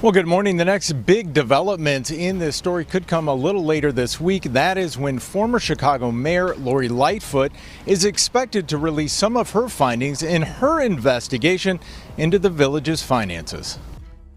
Well, good morning. The next big development in this story could come a little later this week. That is when former Chicago Mayor Lori Lightfoot is expected to release some of her findings in her investigation into the village's finances.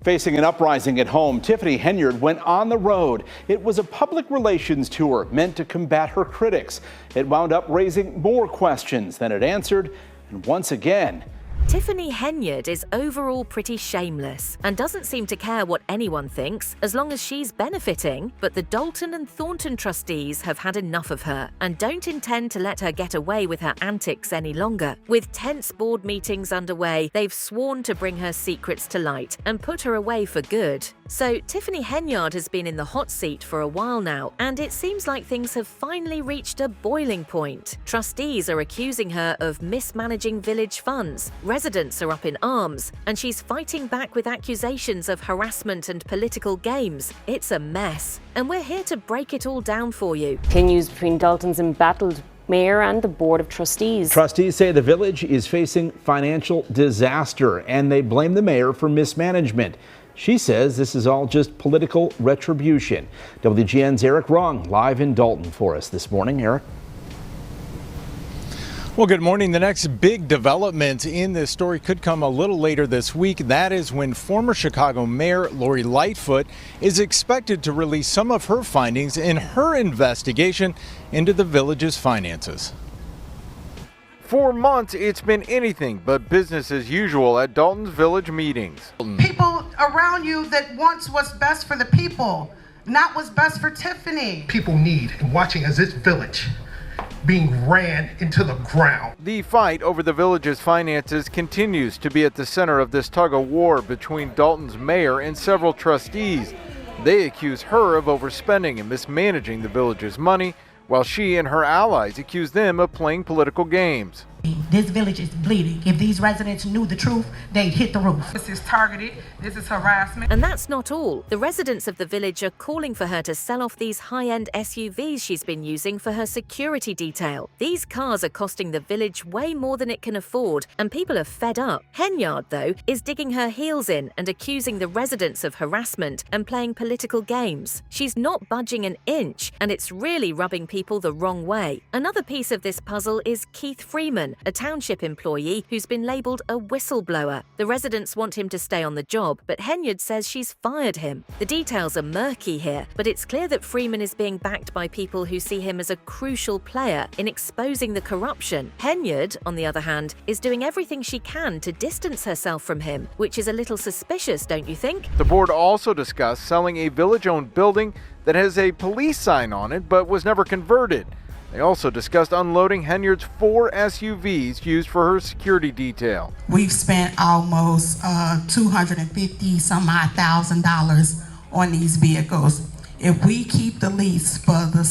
Facing an uprising at home, Tiffany Henyard went on the road. It was a public relations tour meant to combat her critics. It wound up raising more questions than it answered, and once again, Tiffany Henyard is overall pretty shameless and doesn't seem to care what anyone thinks as long as she's benefiting. But the Dolton and Thornton trustees have had enough of her and don't intend to let her get away with her antics any longer. With tense board meetings underway, they've sworn to bring her secrets to light and put her away for good. So Tiffany Henyard has been in the hot seat for a while now, and it seems like things have finally reached a boiling point. Trustees are accusing her of mismanaging village funds. Residents are up in arms, and she's fighting back with accusations of harassment and political games. It's a mess, and we're here to break it all down for you. Continues between Dalton's embattled mayor and the board of trustees. Trustees say the village is facing financial disaster, and they blame the mayor for mismanagement. She says this is all just political retribution. WGN's Eric Rung live in Dolton for us this morning. Eric. Well, good morning. The next big development in this story could come a little later this week. That is when former Chicago Mayor Lori Lightfoot is expected to release some of her findings in her investigation into the village's finances. For months, it's been anything but business as usual at Dalton's village meetings. People around you that wants what's best for the people, not what's best for Tiffany. People need, and watching as this village being ran into the ground. The fight over the village's finances continues to be at the center of this tug-of-war between Dalton's mayor and several trustees. They accuse her of overspending and mismanaging the village's money, while she and her allies accuse them of playing political games. This village is bleeding. If these residents knew the truth, they'd hit the roof. This is targeted. This is harassment. And that's not all. The residents of the village are calling for her to sell off these high-end SUVs she's been using for her security detail. These cars are costing the village way more than it can afford, and people are fed up. Henyard, though, is digging her heels in and accusing the residents of harassment and playing political games. She's not budging an inch, and it's really rubbing people the wrong way. Another piece of this puzzle is Keith Freeman, a township employee who's been labelled a whistleblower. The residents want him to stay on the job, but Henyard says she's fired him. The details are murky here, but it's clear that Freeman is being backed by people who see him as a crucial player in exposing the corruption. Henyard, on the other hand, is doing everything she can to distance herself from him, which is a little suspicious, don't you think? The board also discussed selling a village-owned building that has a police sign on it but was never converted. They also discussed unloading Henyard's 4 SUVs used for her security detail. We've spent almost $250,000 on these vehicles. If we keep the lease for the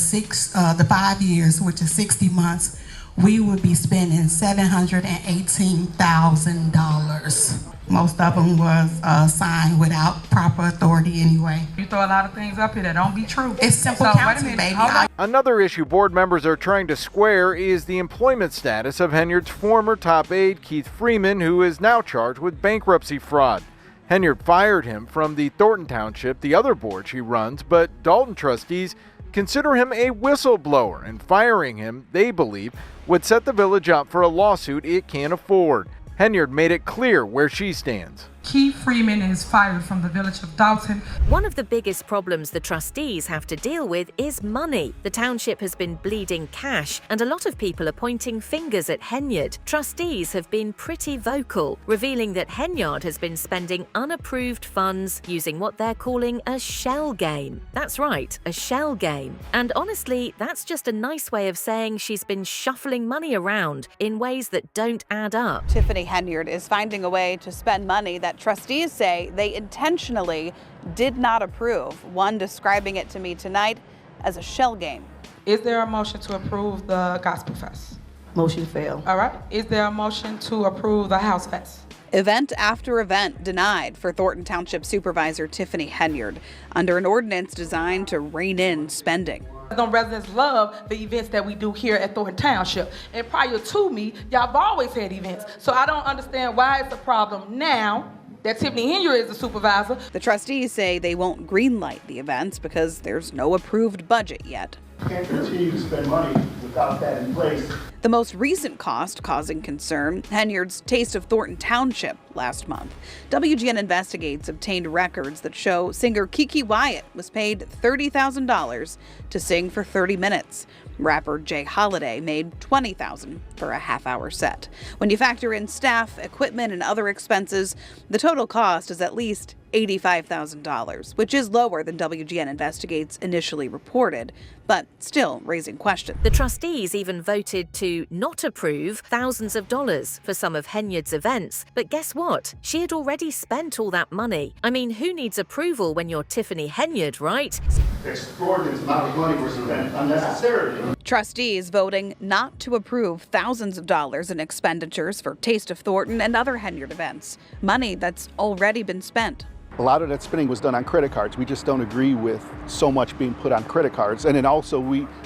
5 years, which is 60 months, we would be spending $718,000. Most of them was signed without proper authority anyway. You throw a lot of things up here that don't be true. It's simple counting, baby. Another issue board members are trying to square is the employment status of Henyard's former top aide, Keith Freeman, who is now charged with bankruptcy fraud. Henyard fired him from the Thornton Township, the other board she runs, but Dalton trustees consider him a whistleblower, and firing him, they believe, would set the village up for a lawsuit it can't afford. Henyard made it clear where she stands. Keith Freeman is fired from the village of Dolton. One of the biggest problems the trustees have to deal with is money. The township has been bleeding cash, and a lot of people are pointing fingers at Henyard. Trustees have been pretty vocal, revealing that Henyard has been spending unapproved funds using what they're calling a shell game. That's right, a shell game. And honestly, that's just a nice way of saying she's been shuffling money around in ways that don't add up. Tiffany Henyard is finding a way to spend money that trustees say they intentionally did not approve, one describing it to me tonight as a shell game. Is there a motion to approve the Gospel Fest? Motion failed. All right. Is there a motion to approve the House Fest? Event after event denied for Thornton Township Supervisor Tiffany Henyard under an ordinance designed to rein in spending. Them residents love the events that we do here at Thornton Township. And prior to me, y'all have always had events. So I don't understand why it's a problem now that Tiffany Henyard is the supervisor. The trustees say they won't greenlight the events because there's no approved budget yet. Can't continue to spend money without that in place. The most recent cost causing concern, Henyard's Taste of Thornton Township last month. WGN Investigates obtained records that show singer Kiki Wyatt was paid $30,000 to sing for 30 minutes. Rapper Jay Holiday made $20,000 for a half-hour set. When you factor in staff, equipment, and other expenses, the total cost is at least $85,000, which is lower than WGN Investigates initially reported, but still raising questions. The trustees even voted to not approve thousands of dollars for some of Henyard's events. But guess what? She had already spent all that money. I mean, who needs approval when you're Tiffany Henyard, right? Extraordinary amount of money was spent unnecessarily. Trustees voting not to approve thousands of dollars in expenditures for Taste of Thornton and other Henyard events. Money that's already been spent. A lot of that spending was done on credit cards. We just don't agree with so much being put on credit cards. And then also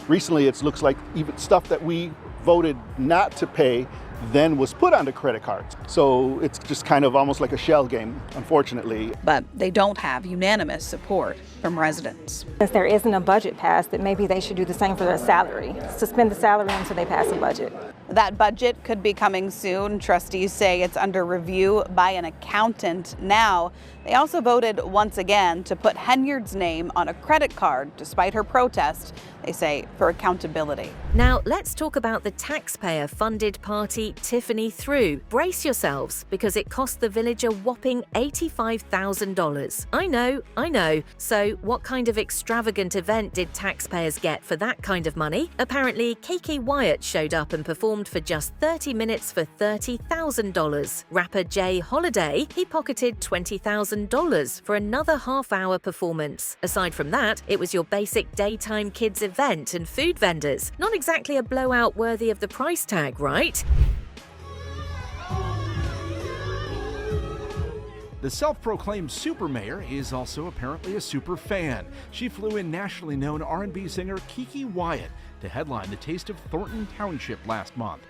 recently it looks like even stuff that we voted not to pay then was put onto credit cards. So it's just kind of almost like a shell game, unfortunately. But they don't have unanimous support from residents. Since there isn't a budget passed, that maybe they should do the same for their salary. Suspend the salary until they pass a budget. That budget could be coming soon. Trustees say it's under review by an accountant now. They also voted once again to put Henyard's name on a credit card despite her protest, they say, for accountability. Now, let's talk about the taxpayer-funded party Tiffany threw. Brace yourselves, because it cost the village a whopping $85,000. I know. So what kind of extravagant event did taxpayers get for that kind of money? Apparently, Kiki Wyatt showed up and performed for just 30 minutes for $30,000. Rapper Jay Holiday, he pocketed $20,000 for another half-hour performance. Aside from that, it was your basic daytime kids event and food vendors. Not exactly a blowout worthy of the price tag, right? The self-proclaimed super mayor is also apparently a super fan. She flew in nationally known R&B singer Kiki Wyatt to headline the Taste of Thornton Township last month.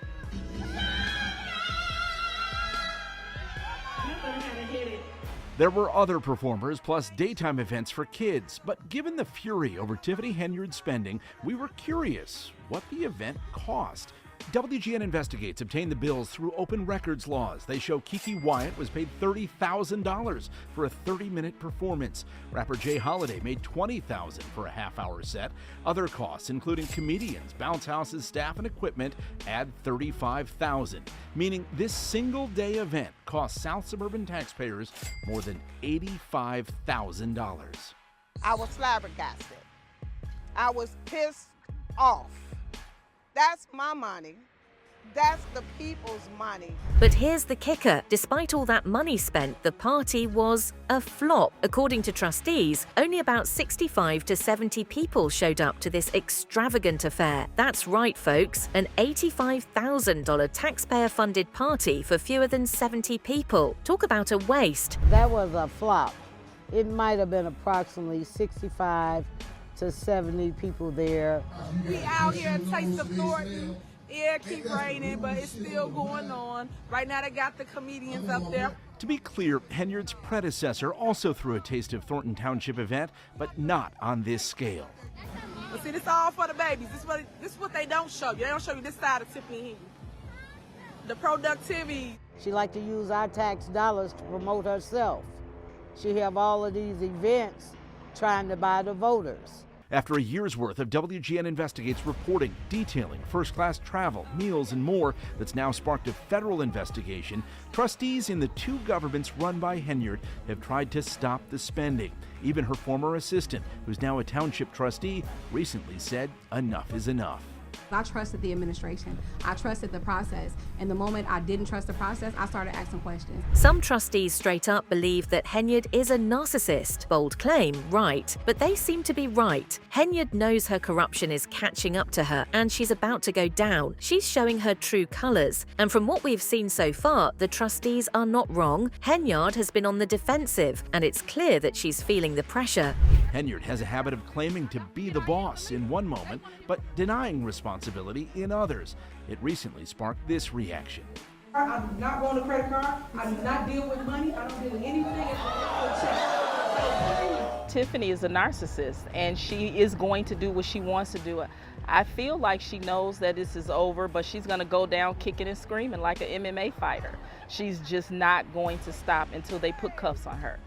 There were other performers plus daytime events for kids, but given the fury over Tiffany Henyard's spending, we were curious what the event cost. WGN Investigates obtained the bills through open records laws. They show Kiki Wyatt was paid $30,000 for a 30-minute performance. Rapper Jay Holiday made $20,000 for a half-hour set. Other costs, including comedians, bounce houses, staff, and equipment, add $35,000, meaning this single-day event cost South Suburban taxpayers more than $85,000. I was flabbergasted. I was pissed off. That's my money. That's the people's money. But here's the kicker. Despite all that money spent, the party was a flop. According to trustees, only about 65 to 70 people showed up to this extravagant affair. That's right, folks. An $85,000 taxpayer-funded party for fewer than 70 people. Talk about a waste. That was a flop. It might have been approximately 65 to 70 people there. We out here at Taste of Thornton. Yeah, keep raining, but it's still going on. Right now they got the comedians up there. To be clear, Henyard's predecessor also threw a Taste of Thornton Township event, but not on this scale. But see, this all for the babies. This is what they don't show you. They don't show you this side of Tiffany Henyard. The productivity. She liked to use our tax dollars to promote herself. She have all of these events trying to buy the voters. After a year's worth of WGN Investigates reporting, detailing first-class travel, meals, and more that's now sparked a federal investigation, trustees in the two governments run by Henyard have tried to stop the spending. Even her former assistant, who's now a township trustee, recently said enough is enough. I trusted the administration. I trusted the process. And the moment I didn't trust the process, I started asking questions. Some trustees straight up believe that Henyard is a narcissist. Bold claim, right. But they seem to be right. Henyard knows her corruption is catching up to her and she's about to go down. She's showing her true colors. And from what we've seen so far, the trustees are not wrong. Henyard has been on the defensive and it's clear that she's feeling the pressure. Henyard has a habit of claiming to be the boss in one moment, but denying responsibility in others. It recently sparked this reaction. I do not want a credit card. I do not deal with money. I don't deal with anything. Tiffany is a narcissist, and she is going to do what she wants to do. I feel like she knows that this is over, but she's going to go down kicking and screaming like an MMA fighter. She's just not going to stop until they put cuffs on her.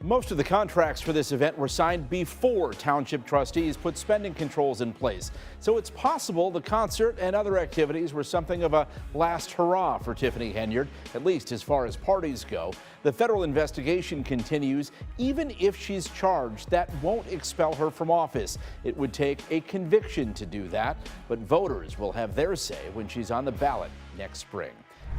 Most of the contracts for this event were signed before township trustees put spending controls in place. So it's possible the concert and other activities were something of a last hurrah for Tiffany Henyard, at least as far as parties go. The federal investigation continues. Even if she's charged, that won't expel her from office. It would take a conviction to do that, but voters will have their say when she's on the ballot next spring.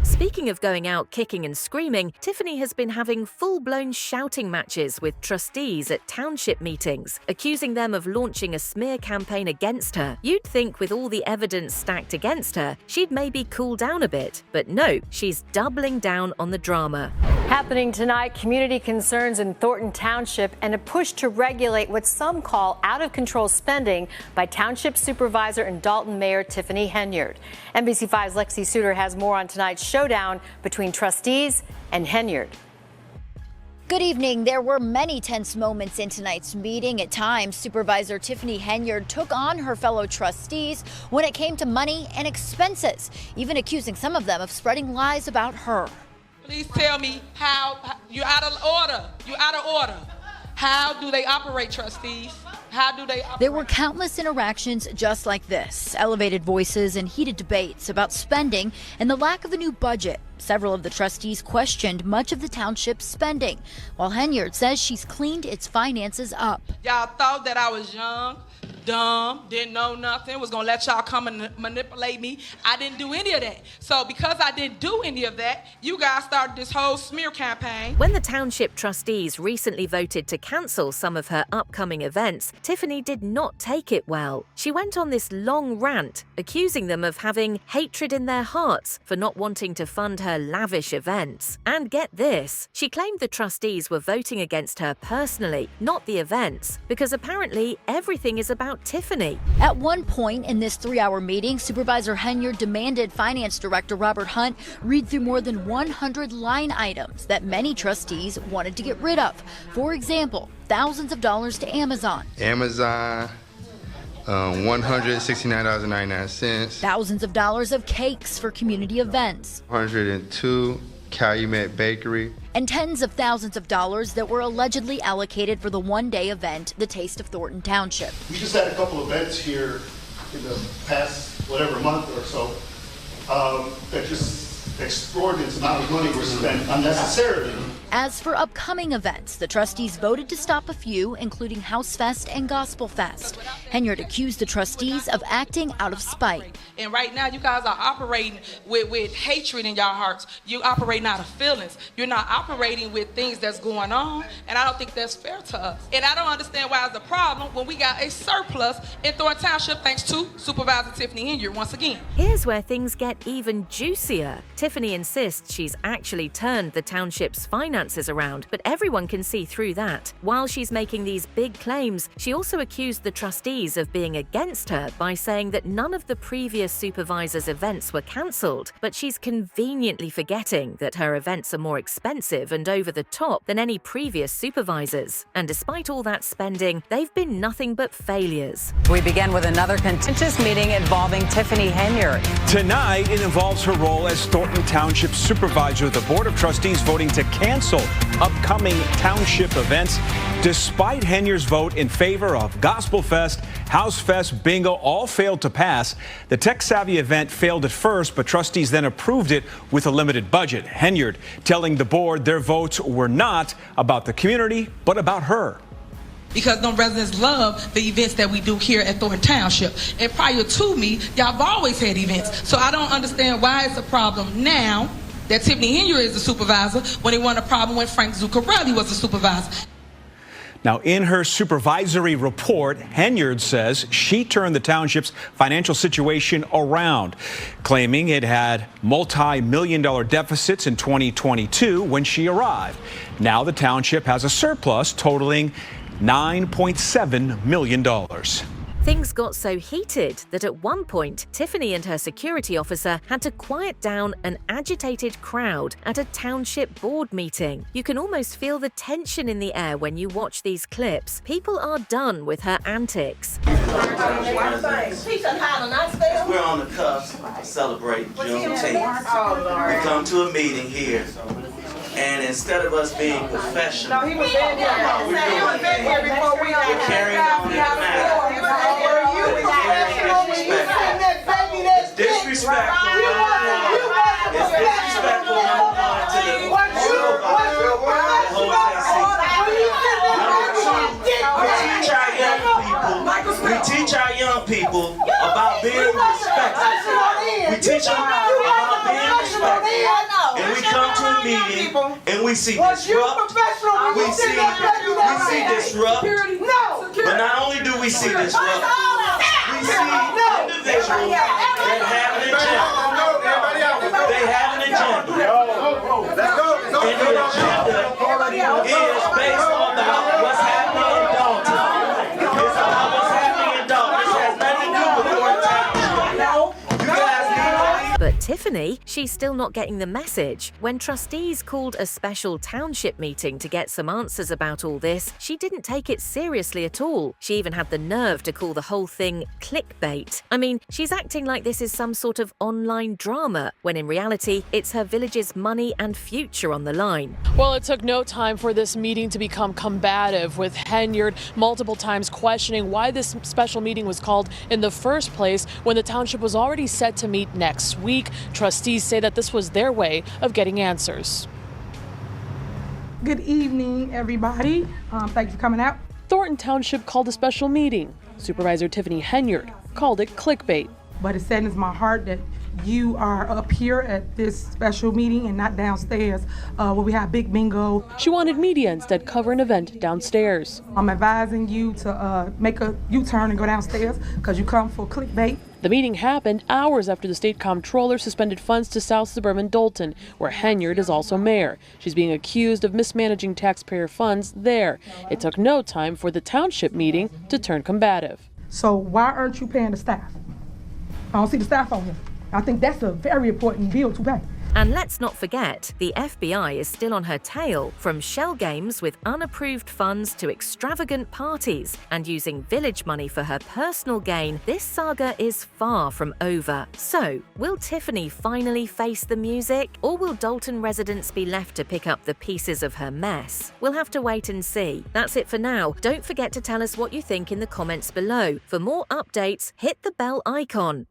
Speaking of going out kicking and screaming, Tiffany has been having full-blown shouting matches with trustees at township meetings, accusing them of launching a smear campaign against her. You'd think with all the evidence stacked against her, she'd maybe cool down a bit. But no, she's doubling down on the drama. Happening tonight, community concerns in Thornton Township and a push to regulate what some call out-of-control spending by Township Supervisor and Dolton Mayor Tiffany Henyard. NBC5's Lexi Suter has more on tonight's showdown between trustees and Henyard. Good evening. There were many tense moments in tonight's meeting. At times, Supervisor Tiffany Henyard took on her fellow trustees when it came to money and expenses, even accusing some of them of spreading lies about her. Please tell me how you're out of order. You're out of order. How do they operate, trustees? How do they operate? There were countless interactions just like this, elevated voices and heated debates about spending and the lack of a new budget. Several of the trustees questioned much of the township's spending, while Henyard says she's cleaned its finances up. Y'all thought that I was young, dumb, didn't know nothing, was gonna let y'all come and manipulate me. I didn't do any of that. So because I didn't do any of that, you guys started this whole smear campaign. When the township trustees recently voted to cancel some of her upcoming events, Tiffany did not take it well. She went on this long rant, accusing them of having hatred in their hearts for not wanting to fund her lavish events. And get this, she claimed the trustees were voting against her personally, not the events, because apparently everything is about Tiffany. At one point in this 3-hour meeting, Supervisor Henyard demanded Finance Director Robert Hunt read through more than 100 line items that many trustees wanted to get rid of. For example, thousands of dollars to Amazon. $169.99. Thousands of dollars of cakes for community events. 102 Calumet Bakery. And tens of thousands of dollars that were allegedly allocated for the one-day event, the Taste of Thornton Township. We just had a couple events here in the past, month or so, that just extraordinary amount of money was spent unnecessarily. As for upcoming events, the trustees voted to stop a few, including House Fest and Gospel Fest. Henyard accused the trustees of acting out of spite. And right now, you guys are operating with hatred in your hearts. You're operating out of feelings. You're not operating with things that's going on, and I don't think that's fair to us. And I don't understand why it's a problem when we got a surplus in Thornton Township thanks to Supervisor Tiffany Henyard once again. Here's where things get even juicier. Tiffany insists she's actually turned the township's finances around, but everyone can see through that. While she's making these big claims, she also accused the trustees of being against her by saying that none of the previous supervisors' events were cancelled, but she's conveniently forgetting that her events are more expensive and over the top than any previous supervisors. And despite all that spending, they've been nothing but failures. We begin with another contentious meeting involving Tiffany Henyard. Tonight, it involves her role as Thornton Township Supervisor. The Board of Trustees voting to cancel upcoming township events. Despite Henyard's vote in favor of Gospel Fest, House Fest, Bingo all failed to pass. The tech-savvy event failed at first, but trustees then approved it with a limited budget. Henyard telling the board their votes were not about the community, but about her. Because them residents love the events that we do here at Thornton Township. And prior to me, y'all have always had events. So I don't understand why it's a problem now that Tiffany Henyard is the supervisor when it wasn't a problem when Frank Zuccarelli was the supervisor. Now, in her supervisory report, Henyard says she turned the township's financial situation around, claiming it had multi-million-dollar deficits in 2022 when she arrived. Now the township has a surplus totaling $9.7 million. Things got so heated that at one point, Tiffany and her security officer had to quiet down an agitated crowd at a township board meeting. You can almost feel the tension in the air when you watch these clips. People are done with her antics. We're on the cusp to celebrate Juneteenth. We come to a meeting here, and instead of us being professional, we're carrying on this matter. It's disrespectful. It's disrespectful number one to the we teach our young people about being respectful. We teach them about being respectful. And we come to a meeting and we see disrupt. We see disrupt. But not only do we see disrupt, we see individuals that have an agenda. They have an agenda. And the agenda is based on what's happening in Dolton. It's about what's happening in Dolton. This has nothing to do with Thornton Township. You guys need to leave. But Tiffany, she's still not getting the message. When trustees called a special township meeting to get some answers about all this, she didn't take it seriously at all. She even had the nerve to call the whole thing clickbait. I mean, she's acting like this is some sort of online drama, when in reality, it's her village's money and future on the line. Well, it took no time for this meeting to become combative, with Henyard multiple times questioning why this special meeting was called in the first place when the township was already set to meet next week. Trustees say that this was their way of getting answers. Good evening, everybody. Thanks for coming out. Thornton Township called a special meeting. Supervisor Tiffany Henyard called it clickbait. But it saddens my heart that you are up here at this special meeting and not downstairs where we have big bingo. She wanted media instead cover an event downstairs. I'm advising you to make a U-turn and go downstairs because you come for clickbait. The meeting happened hours after the state comptroller suspended funds to South Suburban Dolton, where Henyard is also mayor. She's being accused of mismanaging taxpayer funds there. It took no time for the township meeting to turn combative. So why aren't you paying the staff? I don't see the staff on here. I think that's a very important bill to pay. And let's not forget, the FBI is still on her tail, from shell games with unapproved funds to extravagant parties and using village money for her personal gain. This saga is far from over. So, will Tiffany finally face the music, or will Dolton residents be left to pick up the pieces of her mess? We'll have to wait and see. That's it for now. Don't forget to tell us what you think in the comments below. For more updates, hit the bell icon.